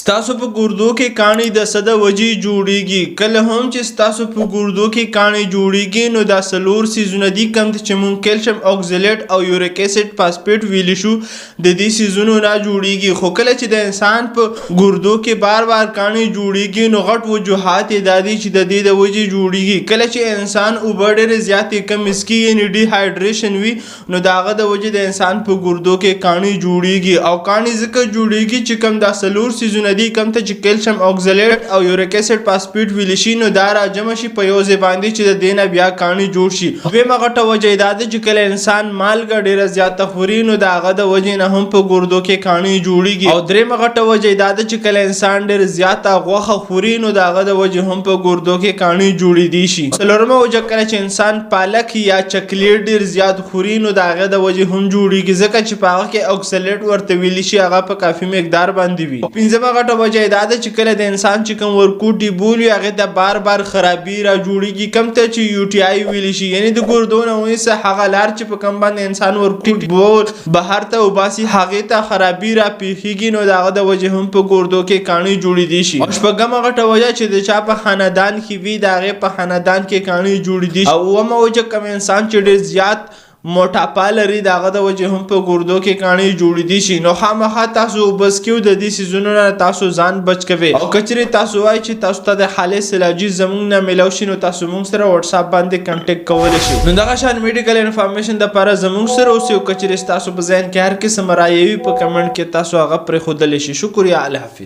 ستاسو په ګردو کې کاڼي د څه د وجې جوړیږي؟ کله هم چې ستاسو په ګردو کې کاڼي جوړیږي نو دا څلور څیزونه دي کوم چې مونږ کیلشیم اکسالیټ او یوریک اسید فاسفیټ ویلی شو د دې څیزونو نه جوړیږي. خو کله چې د انسان په ګردو کې بار بار کاڼي جوړیږي نو غټ وجوهات یې دا دي چې د دې د وجې جوړیږي. کله چې انسان اوبه ډېرې زیاتې کم څښي یعنې ډي هایډریشن وي نو د هغه د وجې د انسان په ګردو کې کاڼي جوړیږي او کاڼي ځکه جوړیږي چې کوم دا څلور څیزونه دي کوم ته چې کیلشیم اکسالیټ او یوریک اسید فاسفیټ ویل شي نو دا راجمع شي په یو ځای باندې چې د دې نه بیا کاڼي جوړ شي. دویمه غټه وجه دا ده چې کله انسان مالګه ډېره زیاته خوري نو د هغه د وجې نه هم په ګردو کې کاڼي جوړیږي. او دریمه غټه وجه دا ده چې کله انسان ډېر زیاته غوښه خوري نو د هغه د وجې هم په ګردو کې کاڼي جوړیدی شي. څلورمه وجه کله چې انسان پالک یا چاکلیټ ډېر زیات خوري نو د هغه د وجې هم جوړیږي ځکه چې په هغه کې اکسالیټ ورته ویلی شي هغه په کافي مقدار باندې وي. پنځمه غټه وجه دا ده چې کله د انسان چې کوم ورکوټي بول وي هغې ته بار بار خرابي را جوړیږي کوم ته چې یو ټي آی ویلی شي یعنې د ګردو نه ونیسه هغه لار چې په کوم باندې انسان ورکوټي بول بهر ته وباسي هغې ته خرابي را پیښیږي نو د هغه د وجې هم په ګردو کې کاڼي جوړیدی شي. او شپږمه غټه وجه چې د چا په خاندان کې وي د هغې په خاندان کې کاڼي جوړیدی شي. او اومه وجه کوم انسان چې ډېر زیات موټاپا لري د هغه د وجې هم په ګردو کې کاڼي جوړیدی شي. نو خامخا تاسو اوبه څښئ د دې څیزونو نه تاسو ځان بچ کوئ. او که چېرې تاسو وایئ چې تاسو ته د خالص علاجي زموږ نه میلاو شي نو تاسو موږ سره وټساپ باندې کنټیکټ کولی شئ. نو دغه شان میډیکل انفارمیشن دپاره زموږ سره اوسئ او که چېرې ستاسو په ذهن کې هر قسم رایه وي په کمنټ کې تاسو هغه پرېښودلی شئ. شکریه، الله حافظ.